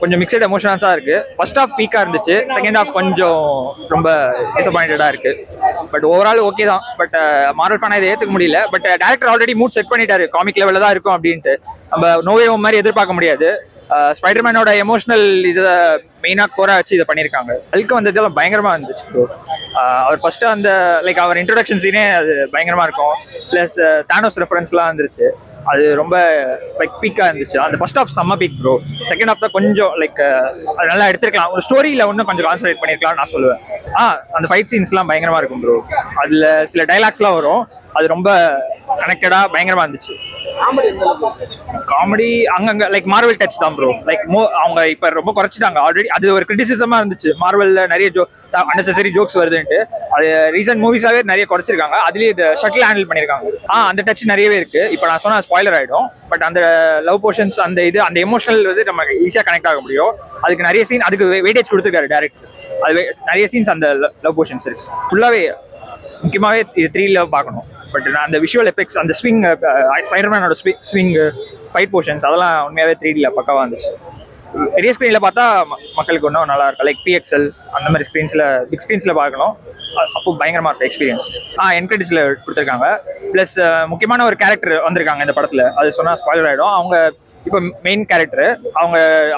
கொஞ்சம் மிக்சட் எமோஷன்ஸாக இருக்கு. First half பீக்காக இருந்துச்சு, செகண்ட் ஹாஃப் கொஞ்சம் ரொம்ப டிசப்பாயிண்டடாக இருக்கு. பட் ஓவரால் ஓகே தான். பட் மார்வல் ஃபேனா இதை ஏற்றுக்க முடியல. But director already mood set பண்ணிட்டாரு, காமிக் லெவலில் தான் இருக்கும் அப்படின்ட்டு. நம்ம நோவே மாதிரி எதிர்பார்க்க முடியாது. ஸ்பைடர்மேனோட எமோஷனல் இதை மெயினாக கோரா வச்சு இதை பண்ணியிருக்காங்க. ஹல்க் வந்ததெல்லாம் பயங்கரமாக இருந்துச்சு ப்ரோ. அவர் ஃபர்ஸ்ட் அந்த லைக் அவர் இன்ட்ரோடக்ஷன் சீனே அது பயங்கரமாக இருக்கும். ப்ளஸ் தானோஸ் ரெஃபரன்ஸ்லாம் வந்துருச்சு, அது ரொம்ப லைக் பீக்காக இருந்துச்சு. அந்த ஃபர்ஸ்ட் ஆஃப் செம்ம பீக் ப்ரோ. செகண்ட் ஆஃப் தான் கொஞ்சம் லைக் அது நல்லா எடுத்துருக்கலாம். ஒரு ஸ்டோரியில் இன்னும் கொஞ்சம் கான்சன்ட்ரேட் பண்ணியிருக்கலாம்னு நான் சொல்லுவேன். அந்த ஃபைட் சீன்ஸ்லாம் பயங்கரமாக இருக்கும் ப்ரோ. அதில் சில டைலாக்ஸ்லாம் வரும், அது ரொம்ப கனெக்டடாக பயங்கரமாக இருந்துச்சு. காமெடி அங்கங்க லைக் மார்வல் டச் தான் ப்ரோ. லைக் அவங்க இப்போ ரொம்ப குறைச்சிட்டாங்க ஆல்ரெடி. அது ஒரு கிரிட்டிசிசமாக இருந்துச்சு, மார்வலில் நிறைய அன்னெசரி ஜோக்ஸ் வருதுன்ட்டு. அது ரீசன்ட் மூவிஸாவே நிறைய குறைச்சிருக்காங்க. அதுலேயே இது ஷட்டில் ஹேண்டில் பண்ணியிருக்காங்க. அந்த டச் நிறையவே இருக்கு. இப்போ நான் சொன்ன ஸ்பாய்லர் ஆகிடும். பட் அந்த லவ் போர்ஷன்ஸ், அந்த இது, அந்த எமோஷனல் வந்து நம்ம ஈஸியாக கனெக்ட் ஆக முடியும். அதுக்கு நிறைய சீன், அதுக்கு வெயிட்டேஜ் கொடுத்துருக்காரு டேரக்டர். அது நிறைய சீன்ஸ் அந்த லவ் போர்ஷன்ஸ் இருக்கு. ஃபுல்லாகவே முக்கியமாகவே இது 3ல பார்க்கணும். பட் அந்த விஷுவல் எஃபெக்ட்ஸ், அந்த ஸ்விங், ஸ்பைடர்மேனோட ஸ்விங், ஃபைட் போர்ஷன்ஸ், அதெல்லாம் உண்மையாகவே 3Dல பக்காவாக இருந்துச்சு. பெரிய ஸ்க்ரீனில் பார்த்தா மக்களுக்கு இன்னும் நல்லா இருக்கும். லைக் PXL அந்த மாதிரி ஸ்க்ரீன்ஸில், பிக் ஸ்க்ரீன்ஸில் பார்க்கணும். அப்போ பயங்கரமாக இருக்கும் எக்ஸ்பீரியன்ஸ். என்கரேஜில் கொடுத்துருக்காங்க. ப்ளஸ் முக்கியமான ஒரு கேரக்டர் வந்திருக்காங்க இந்த படத்தில், அது சொன்னால் ஸ்பாயிலர் ஆகிடும். அவங்க இப்போ மெயின் கேரக்டர்,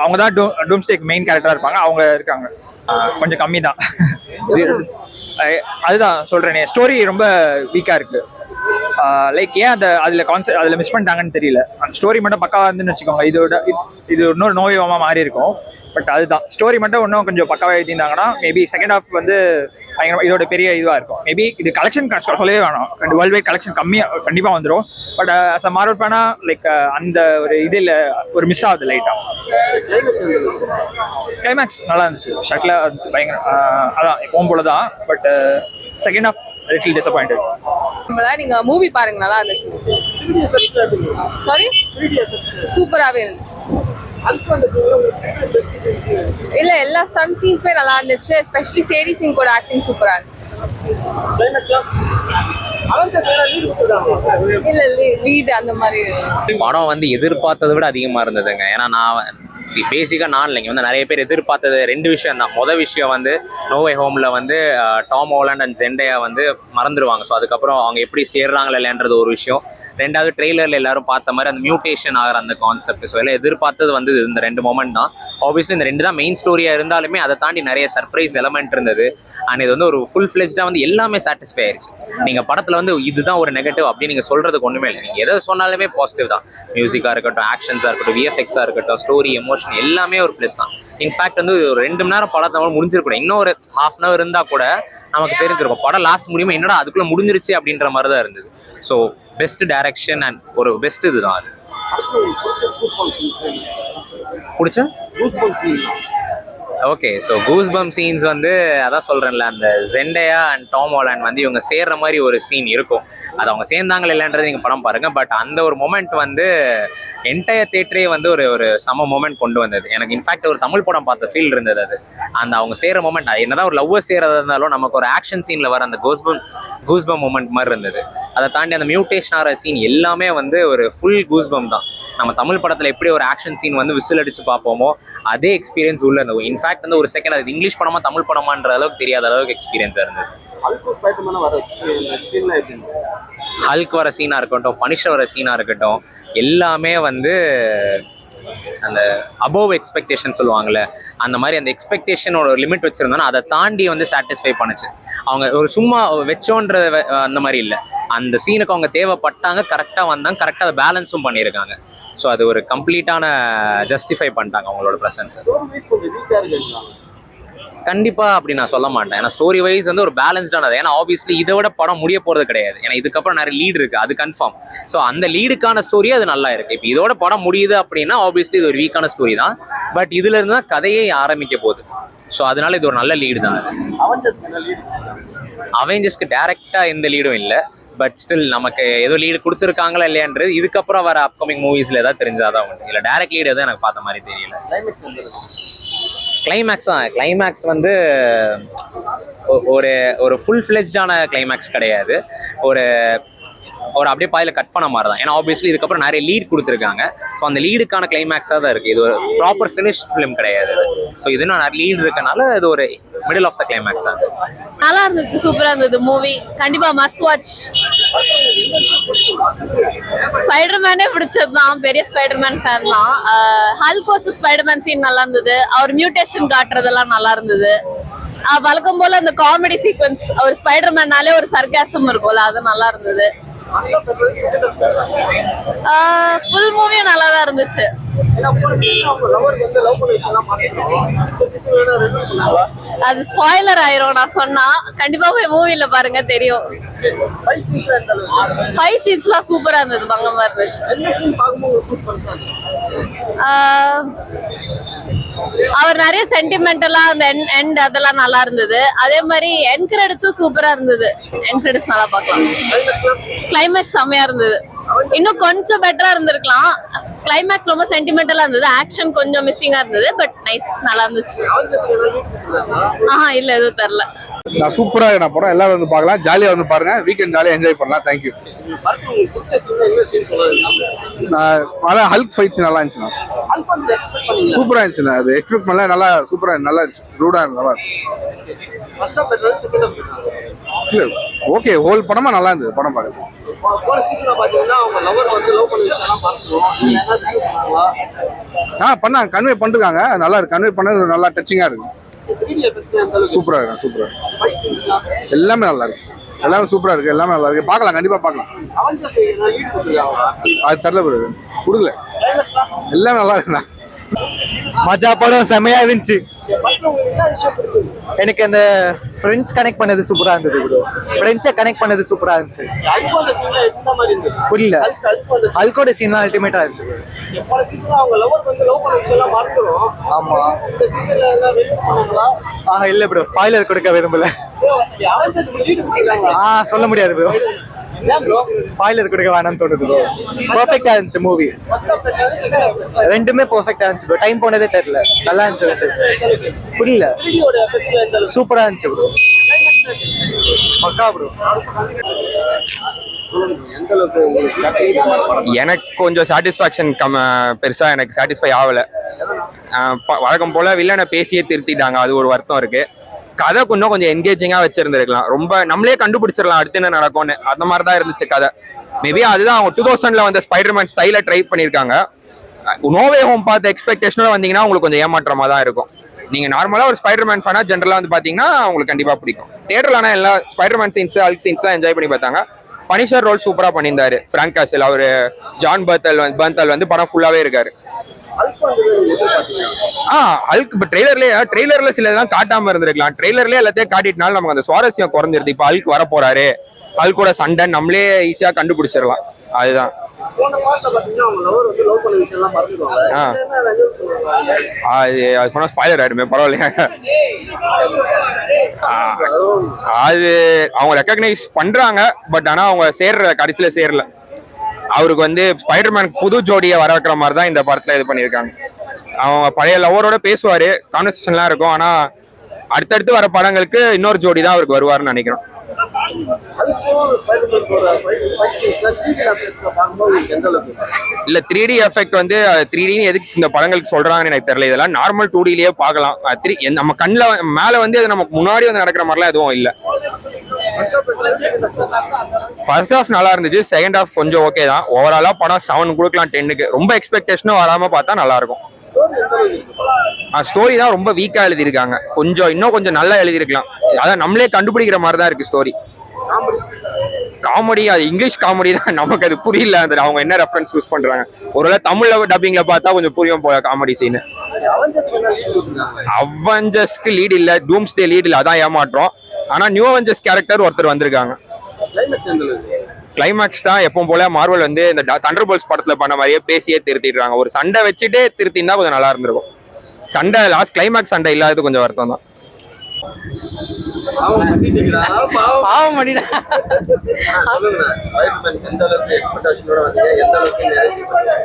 அவங்க தான் டூம்ஸ்டேக்கு மெயின் கேரக்டராக இருப்பாங்க. அவங்க இருக்காங்க, கொஞ்சம் கம்மி தான். அதுதான் சொல்கிறேனே, ஸ்டோரி ரொம்ப வீக்காக இருக்குது. லைக் ஏன் அதில் மிஸ் பண்ணிட்டாங்கன்னு தெரியல. அந்த ஸ்டோரி மட்டும் பக்காவாக இருந்துன்னு வச்சுக்கோங்க, இது இன்னொரு நோயமாக மாறி இருக்கும். பட் அதுதான் ஸ்டோரி மட்டும் இன்னும் கொஞ்சம் பக்காவாக எழுதியிருந்தாங்கன்னா மேபி செகண்ட் ஹாஃப் வந்து இதோட பெரிய இதுவாக இருக்கும். மேபி இது கலெக்ஷன் சொல்லவே வேணாம், வேர்ல்டு வைட் கலெக்ஷன் கம்மியாக கண்டிப்பாக வந்துடும். பட் அஸ் அ மார்வல் ஃபேனா லைக் அந்த ஒரு இதில் ஒரு மிஸ் ஆகுது லைட்டாக. கிளைமேக்ஸ் நல்லா இருந்துச்சு, ஷட்டில் பயங்கர அதான் எப்பவும் போல தான். But second half little disappointed. நீங்க மூவி பாருங்க, நல்லா இருந்துச்சு. சாரி, சூப்பராகவே இருந்துச்சு. இல்ல எல்லா ஸ்டன் சீன்ஸ்மே நல்லா இருந்துச்சு. எஸ்பெஷலி சேரி சிங் கூட ஆக்டிங் சூப்பரா இருந்துச்சு. இல்ல லீட் அந்த மாதிரி படம் வந்து எதிர்பார்த்ததை விட அதிகமா இருந்ததுங்க. ஏன்னா நான் பேசிக்காக நான் இல்லைங்க வந்து நிறைய பேர் எதிர்பார்த்தது 2 விஷயம் தான். மொதல் விஷயம் வந்து நோவே ஹோமில் வந்து டாம் ஹாலண்ட் அண்ட் ஜெண்டையா வந்து மறந்துடுவாங்க. ஸோ அதுக்கப்புறம் அவங்க எப்படி சேர்றாங்களா இல்லைன்றது ஒரு விஷயம். 2வது ட்ரெய்லரில் எல்லாரும் பார்த்த மாதிரி அந்த மியூட்டேஷன் ஆகிற அந்த கான்செப்ட். ஸோ எல்லாம் எதிர்பார்த்தது வந்து இந்த 2 மொமெண்ட் தான். ஆப்வியஸ்லி இந்த 2 தான் மெயின் ஸ்டோரியாக இருந்தாலுமே அதை தாண்டி நிறைய சர்ப்ரைஸ் எலமெண்ட் இருந்தது. அண்ட் இது வந்து ஒரு ஃபுல் ஃப்ளெஜ்டாக வந்து எல்லாமே சாட்டிஸ்ஃபை ஆயிடுச்சு. நீங்கள் படத்தில் வந்து இதுதான் ஒரு நெகட்டிவ் அப்படின்னு நீங்கள் சொல்கிறதுக்கு ஒன்றுமே இல்லை. நீங்கள் எதை சொன்னாலுமே பாசிட்டிவ் தான். மியூசிக்காக இருக்கட்டும், ஆக்ஷன்ஸாக இருக்கட்டும், VFXாக இருக்கட்டும், ஸ்டோரி, எமோஷன் எல்லாமே ஒரு ப்ளஸ் தான். இன்ஃபேக்ட் வந்து ஒரு 2 மணி நேரம் படத்தை முடிஞ்சிருக்கணும். இன்னும் ஒரு ½ hour இருந்தால் கூட நமக்கு தெரிஞ்சிருக்கும் படம் லாஸ்ட் முடியுமா, என்னடா அதுக்குள்ளே முடிஞ்சிருச்சு அப்படின்ற மாதிரி தான் இருந்தது. ஸோ பெஸ்ட் டைரக்ஷன் அண்ட் ஒரு பெஸ்ட் இதுதான் அது. பிடிச்ச ஓகே. ஸோ கூஸ்பம் சீன்ஸ் வந்து அதான் சொல்கிறேன்ல, அந்த ஜெண்டையா அண்ட் டாம் ஹாலண்ட் வந்து இவங்க சேர்ற மாதிரி ஒரு சீன் இருக்கும். அது அவங்க சேர்ந்தாங்களே இல்லைன்றது நீங்கள் படம் பாருங்கள். பட் அந்த ஒரு மொமெண்ட் வந்து என்டையர் தேட்டரே வந்து ஒரு சம மொமெண்ட் கொண்டு வந்தது. எனக்கு இன்ஃபேக்ட் ஒரு தமிழ் படம் பார்த்த ஃபீல் இருந்தது. அது அந்த அவங்க சேர்ற மொமெண்ட், அது என்னதான் ஒரு லவ்வர் சேர்றதா இருந்தாலும் நமக்கு ஒரு ஆக்ஷன் சீனில் வர அந்த கூஸ்பம் மொமெண்ட் மாதிரி இருந்தது. அதை தாண்டி அந்த மியூட்டேஷன் ஆகிற சீன் எல்லாமே வந்து ஒரு ஃபுல் கூஸ்பம் தான். நம்ம தமிழ் படத்தில் எப்படி ஒரு ஆக்ஷன் சீன் வந்து விசில் அடித்து பார்ப்போமோ அதே எக்ஸ்பீரியன்ஸ் உள்ள இருந்தது. இன்ஃபேக்ட் வந்து ஒரு செகண்ட் அது இங்கிலீஷ் படமா தமிழ் படமான்ற அளவுக்கு தெரியாத அளவுக்கு எக்ஸ்பீரியன்ஸாக இருந்தது. ஹல்க் வர சீனாக இருக்கட்டும், பனிஷர் வர சீனாக இருக்கட்டும், எல்லாமே வந்து அந்த அபோவ் எக்ஸ்பெக்டேஷன் சொல்லுவாங்கள்ல, அந்த மாதிரி அந்த எக்ஸ்பெக்டேஷனோட லிமிட் வச்சுருந்தோன்னா அதை தாண்டி வந்து சாட்டிஸ்ஃபை பண்ணுச்சு. அவங்க ஒரு சும்மா வச்சோன்ற அந்த மாதிரி இல்லை, அந்த சீனுக்கு அவங்க தேவைப்பட்டாங்க, கரெக்டாக வந்தாங்க, கரெக்டாக அதை பேலன்ஸும் பண்ணியிருக்காங்க. ஸோ அது ஒரு கம்ப்ளீட்டான ஜஸ்டிஃபை பண்ணிட்டாங்க அவங்களோட ப்ரெசன்ஸை. கண்டிப்பாக அப்படி நான் சொல்ல மாட்டேன். ஏன்னா ஸ்டோரி வைஸ் வந்து ஒரு பேலன்ஸ்டானது. ஏன்னா ஆப்வியஸ்லி இதை விட படம் முடிய போகிறது கிடையாது. ஏன்னா இதுக்கப்புறம் நிறைய லீடு இருக்குது, அது கன்ஃபார்ம். ஸோ அந்த லீடுக்கான ஸ்டோரியே அது நல்லா இருக்குது. இப்போ இதோட படம் முடியுது அப்படின்னா ஆப்வியஸ்லி இது ஒரு வீக்கான ஸ்டோரி தான். பட் இதுல இருந்து தான் கதையே ஆரம்பிக்க போகுது. ஸோ அதனால இது ஒரு நல்ல லீடு தான். அவெஞ்சர்ஸ்க்கு டைரக்டாக எந்த லீடும் இல்லை. பட் ஸ்டில் நமக்கு ஏதோ லீடு கொடுத்துருக்காங்களா இல்லையான்றது இதுக்கப்புறம் வர அப்கமிங் மூவிஸில் ஏதாவது தெரிஞ்சாதான் உண்டு. இல்லை டைரக்ட் லீடு எதுவும் எனக்கு பார்த்த மாதிரி தெரியல. கிளைமேக்ஸ் தான். கிளைமேக்ஸ் வந்து ஒரு ஃபுல் ஃப்ளெஜ்டான கிளைமேக்ஸ் கிடையாது. ஒரு ஒரு அப்படியே பாயில கட் பண்ண மாதிரி தான். ஏன்னா ஆப்வியஸ்லி இதுக்கப்புறம் நிறைய லீட் கொடுத்துருக்காங்க. ஸோ அந்த லீடுக்கான கிளைமேக்ஸாக தான் இருக்குது. இது ஒரு ப்ராப்பர் ஃபினிஷ் ஃபிலிம் கிடையாது. ஸோ இது இன்னும் நிறைய லீட் இருக்கனால இது ஒரு மிடில் ஆஃப் த கிளைமேக்ஸ் தான். நல்லா இருந்துச்சு, சூப்பரா இருந்தது மூவி. கண்டிப்பா மஸ்ட் வாட்ச். ஸ்பைடர்மேனே பிடிச்சதுதான், பெரிய ஸ்பைடர்மேன் ஃபேன் தான். ஹல்க் வர்சஸ் ஸ்பைடர்மேன் சீன் நல்லா இருந்தது. அவர் மியூட்டேஷன் காட்டுறதெல்லாம் நல்லா இருந்தது. வழக்கம் போல அந்த காமெடி சீக்வன்ஸ், அவர் ஸ்பைடர்மேன்னாலே ஒரு சர்க்காசம் இருக்கும்ல, அது நல்லா இருந்தது. ஃபுல் மூவியும் நல்லா தான் இருந்துச்சு. அது ஸ்பாயிலர் ஆயிரும் நான் சொன்னா. கண்டிப்பா போய் மூவில பாருங்க, தெரியும். ஃபைட் சீன்ஸ்லாம் சூப்பரா இருந்தது, பங்கமா இருந்துச்சு. அவர் நிறைய சென்டிமெண்டலா அந்த எண்ட் அதெல்லாம் நல்லா இருந்தது. அதே மாதிரி என் கிரெடிட்ஸும் சூப்பரா இருந்தது. என் கிரெடிட்ஸ் நல்லா பார்க்கலாம். கிளைமேக்ஸ் செம்மையா இருந்தது. இன்னும் கொஞ்சம் பெட்டரா இருந்திருக்கலாம். கிளைமேக்ஸ் ரொம்ப சென்டிமெண்டலா இருந்தது. ஆக்ஷன் கொஞ்சம் மிஸ்ஸிங்கா இருந்தது. பட் நைஸ், நல்லா இருந்துச்சு. இல்ல எதுவும் தெரியல. நான் சூப்பரா நான் படம் எல்லாரும் வந்து பார்க்கலாம். ஜாலியா வந்து பாருங்க. வீக்கெண்ட் ஜாலியா என்ஜாய் பண்ணலாம். தேங்க்யூ. நான் ஹல்க் ஃபைட்ஸ் நல்லா இருந்துச்சுண்ணா. சூப்பரா இருந்துச்சுண்ணா. அது எக்ஸ்பெக்ட் பண்ணல. நல்லா சூப்பரா நல்லா இருந்துச்சு. ரூடா நல்லா இல்ல ஓகே. ஹோல் படமா நல்லா இருந்தது. படம் பார்க்குறது பண்ணாங்க. கன்வே பண்ணிருக்காங்க. நல்லா இருக்கு. கன்வே பண்ணது நல்லா டச்சிங்கா இருக்கு. சூப்பரா இருக்கு. சூப்பரா எல்லாமே நல்லா இருக்கு. எல்லாமே சூப்பரா இருக்கு. எல்லாமே நல்லா இருக்கு. பார்க்கலாம், கண்டிப்பா பார்க்கலாம். அது தெரியல ப்ரோ, கொடுக்கல. எல்லாமே நல்லா இருக்குண்ணா. மஜா படம் செமையா இருந்துச்சு. எனக்கு அந்த ஃப்ரெண்ட்ஸ் கனெக்ட் பண்ணது சூப்பரா இருந்தது ப்ரோ. ஃப்ரெண்ட்ஸை கனெக்ட் பண்ணது சூப்பரா இருந்துச்சு. புரியல. ஹல்கோட சீன்லாம் அல்டிமேட்டா இருந்துச்சு. ஆமா. இல்ல ப்ரோ, ஸ்பாயிலர் கொடுக்க விரும்பல. சொல்ல முடியாது ப்ரோ. ஸ்பாயிலர் கொடுக்க வேணாம்னு தோணுது ப்ரோ. பெர்ஃபெக்ட்டா இருந்துச்சு மூவி. ரெண்டுமே பெர்ஃபெக்ட்டா இருந்துச்சு ப்ரோ. டைம் போனதே தெரியல. நல்லா இருந்துச்சு. புரியல. சூப்பரா இருந்துச்சு ப்ரோ. பக்கா ப்ரோ. எனக்கு கொஞ்சம் சாட்டிஸ்ஃபேக்ஷன் பெருசா எனக்கு சாட்டிஸ்ஃபை ஆகல. வழக்கம் போல வில்லனை பேசியே திருத்திட்டாங்க. அது ஒரு வருத்தம் இருக்கு. கதை கொஞ்சம் என்கேஜிங்கா வச்சிருந்துருக்கலாம். ரொம்ப நம்மளே கண்டுபிடிச்சிடலாம் அடுத்து என்ன நடக்கும்னு. அந்த மாதிரி தான் இருந்துச்சு கதை. மேபி அதுதான் அவங்க 2000ல வந்த ஸ்பைடர்மேன் ஸ்டைல ட்ரை பண்ணியிருக்காங்க. நோவே ஹோம் பார்த்த எக்ஸ்பெக்டேஷனோட வந்தீங்கன்னா உங்களுக்கு கொஞ்சம் ஏமாற்றமா தான் இருக்கும். நீங்க நார்மலா ஒரு ஸ்பைடர்மேன் ஃபேனா ஜென்ரலா வந்து பாத்தீங்கன்னா உங்களுக்கு கண்டிப்பா பிடிக்கும். தியேட்டர்ல ஆனா எல்லா ஸ்பைடர்மேன் சீன்ஸ் ஹல்க் சீன்ஸ்லாம் என்ஜாய் பண்ணி பார்த்தாங்க. பனிஷர் ரோல் சூப்பரா பண்ணியிருந்தாரு ஃப்ராங்க் காசில். அவரு ஜான் பர்த்தல் வந்து படம் ஃபுல்லாவே இருக்காரு. ஹல்க் இப்போ ட்ரெய்லர்ல சில இதெல்லாம் காட்டாம இருந்திருக்கலாம். ட்ரெய்லர்லயே எல்லாத்தையும் காட்டிட்டனால நமக்கு அந்த சுவாரஸ்யம் குறைஞ்சிருது. இப்போ ஹல்க் வர போறாரு, ஹல்கோட சண்டை நம்மளே ஈஸியா கண்டுபிடிச்சிடலாம். அதுதான். அது சொன்னா ஸ்பாயிலர் ஆயிடுமே, பரவாயில்லையா? அது அவங்க ரெக்கக்னைஸ் பண்றாங்க. பட் ஆனா அவங்க கடைசியில சேரல. அவருக்கு வந்து ஸ்பைடர்மேன் புது ஜோடியை வர வைக்கிற மாதிரி தான் இந்த படத்துல இது பண்ணியிருக்காங்க. அவங்க பழைய லவரோட பேசுவாரு, கான்வர்சேஷன்லாம் இருக்கும். ஆனா அடுத்தடுத்து வர படங்களுக்கு இன்னொரு ஜோடி தான் அவருக்கு வருவாருன்னு நினைக்கிறோம். இல்ல 3D எஃபெக்ட் வந்து 3D எதுக்கு இந்த படங்களுக்கு சொல்றாங்கன்னு எனக்கு தெரியல. இதெல்லாம் நார்மல் 2Dலயே பார்க்கலாம். நம்ம கண்ணில் மேல வந்து அது நமக்கு முன்னாடி வந்து நடக்கிற மாதிரிலாம் எதுவும் இல்லை. ஃபர்ஸ்ட் ஹாஃப் நல்லா இருந்துச்சு. செகண்ட் ஹாஃப் கொஞ்சம் ஓகே தான். ஓவராலா படம் 7 கொடுக்கலாம் 10க்கு. ரொம்ப எக்ஸ்பெக்டேஷனும் வராம பார்த்தா நல்லா இருக்கும். ஸ்டோரி தான் ரொம்ப வீக்கா எழுதியிருக்காங்க. இன்னும் கொஞ்சம் நல்லா எழுதியிருக்கலாம். அதான் நம்மளே கண்டுபிடிக்கிற மாதிரி தான் இருக்கு ஸ்டோரி. காமெடி அது இங்கிலீஷ் காமெடி தான். நமக்கு அது புரியல. அந்த அவங்க என்ன ரெஃபரன்ஸ் யூஸ் பண்றாங்க. ஒருவேளை தமிழ்ல டப்பிங்ல பார்த்தா கொஞ்சம் புரியும் போல காமெடி சீன். அவெஞ்சர்ஸ்க்கு லீட் இல்ல, டூம்ஸ்டே லீட் இல்ல. அதான் ஏமாற்றம். ஆனா நியூ அவெஞ்சர்ஸ் கேரக்டர் ஒருத்தர் வந்திருக்காங்க. கிளைமேக்ஸ் தான் எப்பவும் போல மார்வல் வந்து இந்த தண்டர்போல்ட்ஸ் படத்துல பண்ண மாதிரியே பேசியே திருத்திடுறாங்க. ஒரு சண்டை வச்சுட்டே திருத்தினா கொஞ்சம் நல்லா இருந்திருக்கும். சண்டை லாஸ்ட் கிளைமேக்ஸ் சண்டை இல்லாதது கொஞ்சம் வருத்தம் தான். பாவம் பண்ணிட்டா.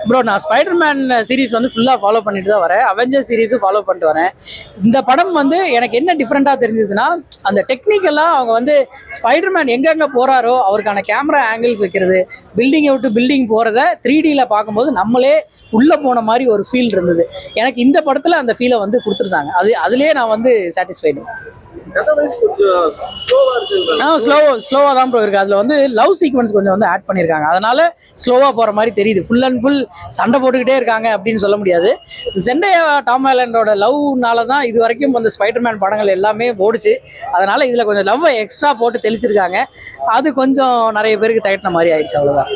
ப்ரோ நான் ஸ்பைடர்மேன் சீரிஸ் வந்து ஃபுல்லாக ஃபாலோ பண்ணிட்டு தான் வரேன். அவெஞ்சர் சீரிஸும் ஃபாலோ பண்ணிட்டு வரேன். இந்த படம் வந்து எனக்கு என்ன டிஃப்ரெண்ட்டாக தெரிஞ்சிச்சுன்னா, அந்த டெக்னிக்கலாக அவங்க வந்து ஸ்பைடர்மேன் எங்கெங்கே போகிறாரோ அவருக்கான கேமரா ஆங்கிள்ஸ் வைக்கிறது, பில்டிங்கை விட்டு பில்டிங் போகிறத 3Dயில் பார்க்கும்போது நம்மளே உள்ளே போன மாதிரி ஒரு ஃபீல் இருந்தது. எனக்கு இந்த படத்தில் அந்த ஃபீலை வந்து கொடுத்துருந்தாங்க. அதுலேயே நான் வந்து சாட்டிஸ்ஃபைடு. ஸ்லோவாக தான் ப்ரோ இருக்குது. அதில் வந்து லவ் சீக்வன்ஸ் கொஞ்சம் வந்து ஆட் பண்ணியிருக்காங்க. அதனால ஸ்லோவாக போகிற மாதிரி தெரியுது. ஃபுல் அண்ட் ஃபுல் சண்டை போட்டுக்கிட்டே இருக்காங்க அப்படின்னு சொல்ல முடியாது. செண்டையா டாம் ஹாலண்டோட லவ்னால தான் இது வரைக்கும் அந்த ஸ்பைடர்மேன் படங்கள் எல்லாமே ஓடிச்சு. அதனால இதில் கொஞ்சம் லவ்வை எக்ஸ்ட்ரா போட்டு தெளிச்சிருக்காங்க. அது கொஞ்சம் நிறைய பேருக்கு தயட்டின மாதிரி ஆயிடுச்சு. அவ்வளோதான்.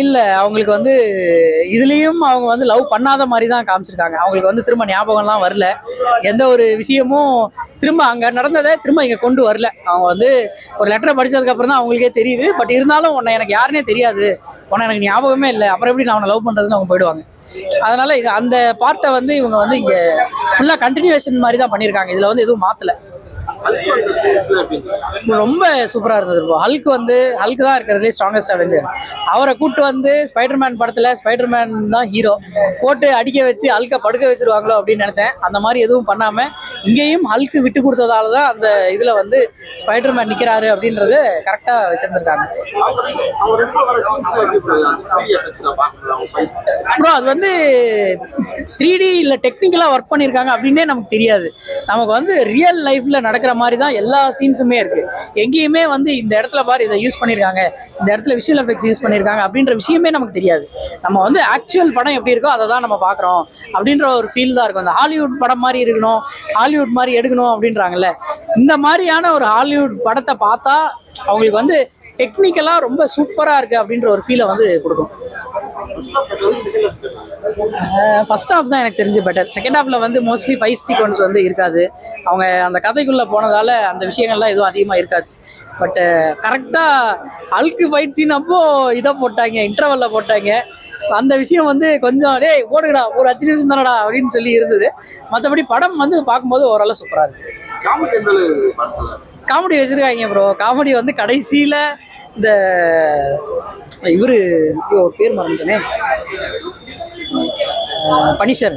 இல்லை அவங்களுக்கு வந்து இதுலேயும் அவங்க வந்து லவ் பண்ணாத மாதிரி தான் காமிச்சிருக்காங்க. அவங்களுக்கு வந்து திரும்ப ஞாபகம்லாம் வரல. எந்த ஒரு விஷயமும் திரும்ப அங்கே நடந்ததை திரும்ப இங்கே கொண்டு வரல. அவங்க வந்து ஒரு லெட்டரை படித்ததுக்கப்புறம் தான் அவங்களுக்கே தெரியுது. பட் இருந்தாலும் உன்னை எனக்கு யாருன்னே தெரியாது, உன்னை எனக்கு ஞாபகமே இல்லை, அப்புறம் எப்படி நான் அவனை லவ் பண்ணுறதுன்னு அவங்க போயிடுவாங்க. அதனால இது அந்த பார்ட்டை வந்து இவங்க வந்து இங்கே ஃபுல்லாக கண்டினியூவேஷன் மாதிரி தான் பண்ணியிருக்காங்க. இதில் வந்து எதுவும் மாற்றலை. ரொம்ப சூப்பரா இருந்தது. ஹல்க் தான் இருக்கிறதுலே ஸ்ட்ராங்கஸ்ட் அவெஞ்சர். அவரை கூட்டு வந்து ஸ்பைடர்மேன் படத்துல ஸ்பைடர்மேன் தான் ஹீரோ போட்டு அடிக்க வச்சு ஹல்கை படுக்க வச்சிருவாங்களோ அப்படின்னு நினைச்சேன். அந்த மாதிரி எதுவும் பண்ணாம இங்கேயும் ஹல்க் விட்டு கொடுத்ததால தான் அந்த இதுல வந்து ஸ்பைடர்மேன் நிக்கிறாரு அப்படின்றது கரெக்டா வச்சிருந்திருக்காங்க. ப்ரோ அது வந்து 3D இல்ல டெக்னிக்கலா ஒர்க் பண்ணியிருக்காங்க அப்படின்னே நமக்கு தெரியாது. நமக்கு வந்து ரியல் லைஃப்ல நடக்கிற மாதிரி தான் எல்லா சீன்ஸுமே இருக்கு. எங்கேயுமே வந்து இந்த இடத்துல பாரு இதை யூஸ் பண்ணியிருக்காங்க, இந்த இடத்துல விஷுவல் எஃபெக்ட்ஸ் யூஸ் பண்ணியிருக்காங்க அப்படின்ற விஷயமே நமக்கு தெரியாது. நம்ம வந்து ஆக்சுவல் படம் எப்படி இருக்கோ அதை தான் நம்ம பார்க்குறோம் அப்படின்ற ஒரு ஃபீல் தான் இருக்கும். அந்த ஹாலிவுட் படம் மாதிரி இருக்கணும், ஹாலிவுட் மாதிரி எடுக்கணும் அப்படின்றாங்கல்ல, இந்த மாதிரியான ஒரு ஹாலிவுட் படத்தை பார்த்தா அவங்களுக்கு வந்து டெக்னிக்கலாக ரொம்ப சூப்பராக இருக்குது அப்படின்ற ஒரு ஃபீலை வந்து கொடுக்கும். ஃபர்ஸ்ட் ஹாஃப் தான் எனக்கு தெரிஞ்சு பெட்டர். செகண்ட் ஹாஃப்ல வந்து மோஸ்ட்லி ஃபைட் சீக்வன்ஸ் வந்து இருக்காது. அவங்க அந்த கதைக்குள்ளே போனதால அந்த விஷயங்கள்லாம் எதுவும் அதிகமாக இருக்காது. பட் கரெக்டாக ஹல்க் ஃபைட் சீன் அப்போ இதை போட்டாங்க, இன்டர்வல்ல போட்டாங்க. அந்த விஷயம் வந்து கொஞ்சம் டேய் ஓடுங்கடா ஒரு 5 நிமிஷம் தானடா அப்படின்னு சொல்லி இருந்தது. மற்றபடி படம் வந்து பார்க்கும்போது ஓரளவு சூப்பராக இருக்கு. காமெடி வச்சிருக்காங்க ப்ரோ. காமெடி வந்து கடைசியில இந்த இவரு பேர் மறந்துட்டேனே, பனிஷர்.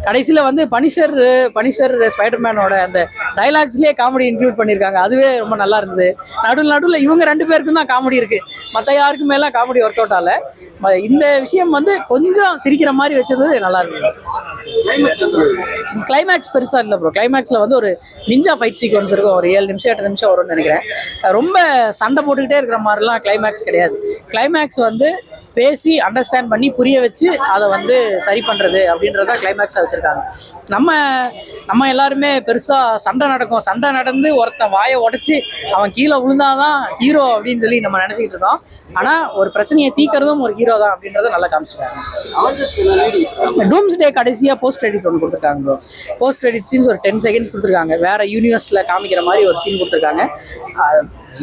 கடைசியில் வந்து பனிஷர் ஸ்பைடர்மேனோட அந்த டைலாக்ஸ்லேயே காமெடி இன்க்ளூட் பண்ணியிருக்காங்க. அதுவே ரொம்ப நல்லா இருந்தது. நடுவில் இவங்க 2 பேருக்கும் தான் காமெடி இருக்கு, மற்ற யாருக்கும் மேலே காமெடி ஒர்க் அவுட் ஆகல. இந்த விஷயம் வந்து கொஞ்சம் சிரிக்கிற மாதிரி வச்சிருந்தது நல்லா இருந்தது. கிளைமேக்ஸ் பெருசாக இல்லை ப்ரோ. கிளைமேக்ஸில் வந்து ஒரு நிஞ்சா ஃபைட் சீக்வன்ஸ் இருக்கும், ஒரு 7 நிமிஷம் 8 நிமிஷம் வரும்னு நினைக்கிறேன். ரொம்ப சண்டை போட்டுக்கிட்டே இருக்கிற மாதிரிலாம் கிளைமேக்ஸ் கிடையாது. கிளைமேக்ஸ் வந்து பேசி அண்டர்ஸ்டாண்ட் பண்ணி புரிய வச்சு அதை வந்து சரி பண்ணுறது அப்படின்றத கிளைமேக்ஸாக வச்சுருக்காங்க. நம்ம எல்லாருமே பெருசாக சண்டை நடக்கும், சண்டை நடந்து ஒருத்தன் வாயை உடச்சி அவன் கீழே விழுந்தாதான் ஹீரோ அப்படின்னு சொல்லி நம்ம நினச்சிக்கிட்டு இருக்கோம். ஆனால் ஒரு பிரச்சனையை தீக்கிறதும் ஒரு ஹீரோ தான் அப்படின்றத நல்லா காமிச்சிருக்காங்க. டூம்ஸ்டே கடைசியாக போஸ்ட் கிரெடிட் ஒன்று கொடுத்துருக்காங்க ப்ரோ. போஸ்ட் கிரெடிட் சீன்ஸ் ஒரு 10 செகண்ட்ஸ் கொடுத்துருக்காங்க. வேற யூனிவர்ஸில் காமிக்கிற மாதிரி ஒரு சீன் கொடுத்துருக்காங்க.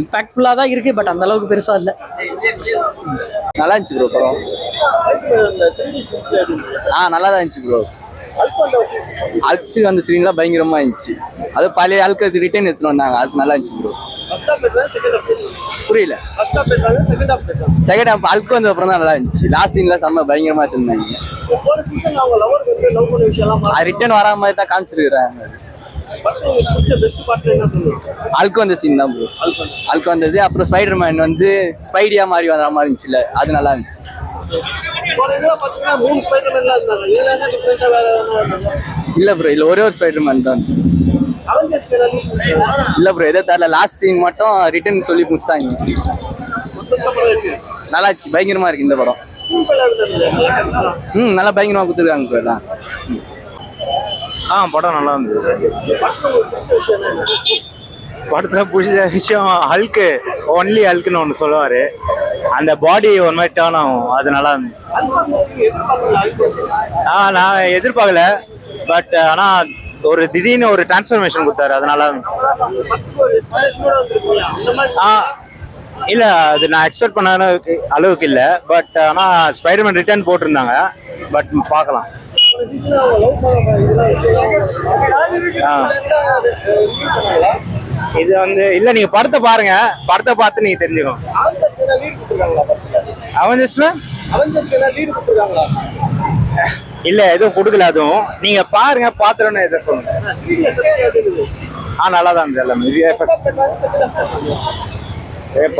இம்பாக்ட்ஃபுல்லாக தான் இருக்குது, பட் அந்த அளவுக்கு பெருசாக இல்லை. நல்லா இருந்துச்சு ப்ரோ படம். நல்லா தான் இருந்துச்சு ப்ரோ. அல்சி வந்த சீன்லாம் பயங்கரமாக இருந்துச்சு. அது பழைய ஆளுக்கு ரிட்டர்ன் எடுத்துன்னு வந்தாங்க, அது நல்லா இருந்துச்சு ப்ரோ. புரியல. செகண்ட் ஹாஃப் அல்கு வந்த அப்புறம் தான் நல்லா இருந்துச்சு. லாஸ்ட் சீன்லாம் செம்ம பயங்கரமாக எடுத்துருந்தாங்க. அது ரிட்டர்ன் வரா மாதிரி தான் காமிச்சிருக்கிறாங்க. அல்கு வந்த சீன் தான் ப்ரோ. அல்கு வந்தது, அப்புறம் ஸ்பைடர்மேன் வந்து ஸ்பைடியா மாதிரி வர மாதிரி இருந்துச்சுல, அது நல்லா இருந்துச்சு. இல்ல ப்ரோ, இல்ல ஒரே ஒரு ஸ்பைடர்மேன் தான். இல்ல ப்ரோ, எதோ தெரியல. லாஸ்ட் சீன் மட்டும் ரிட்டர்ன் சொல்லி முடிச்சிட்டாங்க. நல்லா இருந்துச்சு, பயங்கரமா இருக்கு இந்த படம். நல்லா பயங்கரமா கொடுத்துருக்காங்க ப்ரோ எல்லாம். படம் நல்லா இருந்தது. படத்தில் பிடிச்ச விஷயம் ஹல்க்கு, ஒன்லி ஹல்க்குன்னு ஒன்று சொல்லுவார். அந்த பாடி ஒரு மாதிரி டேர்ன் ஆகும், அது நல்லா இருந்தது. நான் எதிர்பார்க்கல, பட் ஆனால் ஒரு திடீர்னு ஒரு டிரான்ஸ்ஃபர்மேஷன் கொடுத்தாரு, அது நல்லா இருந்தது. இல்லை, அது நான் எக்ஸ்பெக்ட் பண்ண அளவுக்கு இல்லை. பட் ஆனால் ஸ்பைடர்மேன் ரிட்டர்ன் போட்டிருந்தாங்க, பட் பார்க்கலாம். இது வந்து இல்ல, நீங்க படத்தை பாருங்க, படத்தை பார்த்து நீங்க தெரிஞ்சுக்கணும். அவெஞ்சர்ஸ்ல இல்ல எதுவும் கொடுக்கல, அதுவும் நீங்க பாருங்க, பாத்துறோன்னு எதை சொல்லுங்க. நல்லா தான் இருந்தது எல்லாமே.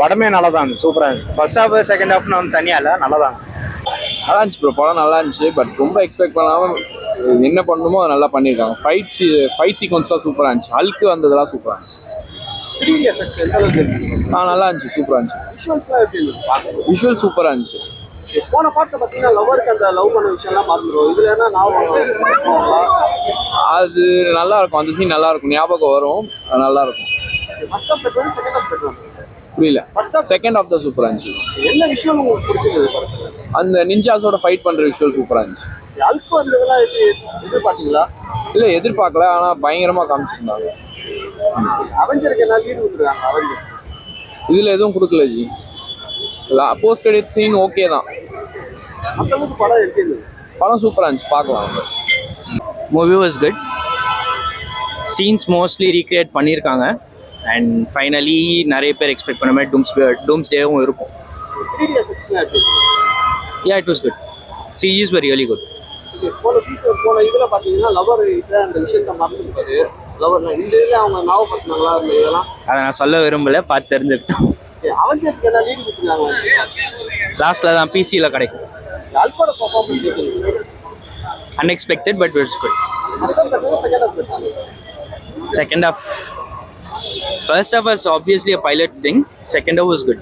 படமே நல்லா தான் இருந்துச்சு, சூப்பரா இருந்துச்சு. ஃபர்ஸ்ட் ஹாஃப் செகண்ட் ஹாஃப்னு வந்து தனியா இல்ல, நல்லா தான் நல்லா இருந்துச்சு ப்ரோ, படம் நல்லா இருந்துச்சு. பட் ரொம்ப எக்ஸ்பெக்ட் பண்ணாமல் என்ன பண்ணணுமோ அதை நல்லா பண்ணியிருக்காங்க. ஃபைட் சீக்வன்ஸ்லாம் சூப்பராக இருந்துச்சு. ஹல்க்கு வந்ததெல்லாம் சூப்பராக இருந்துச்சு. நல்லா இருந்துச்சு, சூப்பராக இருந்துச்சு. விஷுவல் சூப்பராக இருந்துச்சு. போன பாட்டு பாத்தீங்கன்னா லவருக்கு அந்த லவ் பண்ண விஷயம்லாம் மறந்துடும். இதுல என்ன அது நல்லா இருக்கும், அந்த சீன் நல்லா இருக்கும், ஞாபகம் வரும், அது நல்லா இருக்கும். புரியல. செகண்ட் ஆஃப் தான் சூப்பராக இருந்துச்சு. என்ன விஷயம் உங்களுக்கு பிடிச்சது? அந்த நிஞ்சாஸோட ஃபைட் பண்ணுற விஷுவல் சூப்பராக இருந்துச்சு. அல்கு வந்ததெல்லாம் எதிர்பார்த்தீங்களா? இல்லை எதிர்பார்க்கல, ஆனால் பயங்கரமாக காமிச்சிருந்தாங்க. அவெஞ்சருக்கு என்ன லீடு கொடுத்துருக்காங்க? அவெஞ்சர்ஸ் இதில் எதுவும் கொடுக்கல ji. Post credit scene okay தான். மற்றவங்களுக்கு படம் இருக்குது. படம் சூப்பராக இருந்துச்சு, பார்க்கலாம். Movie was good. Scenes mostly recreate பண்ணியிருக்காங்க. அண்ட் ஃபைனலி நிறைய பேர் எக்ஸ்பெக்ட் பண்ண மாதிரி டூம்ஸ்டேவும் இருக்கும். Yeah, it was good. CGs were really good. போன இதில் பார்த்தீங்கன்னா லவர் அந்த விஷயத்த மறந்துருக்காரு. லவர் இந்த இதில் அவங்க ஞாபகப்படுத்தினாங்களா இதெல்லாம்? அதை நான் சொல்ல விரும்பல, பார்த்து தெரிஞ்சுக்கிட்டோம். அவெஞ்சர்ஸ்க்கு என்ன லீடு கொடுத்துருக்காங்க? லாஸ்ட்டில் தான் பிசியில் கிடைக்கும். அல்கோட performance Unexpected, but it's good. Second half. First half was obviously a pilot thing. Second half was good.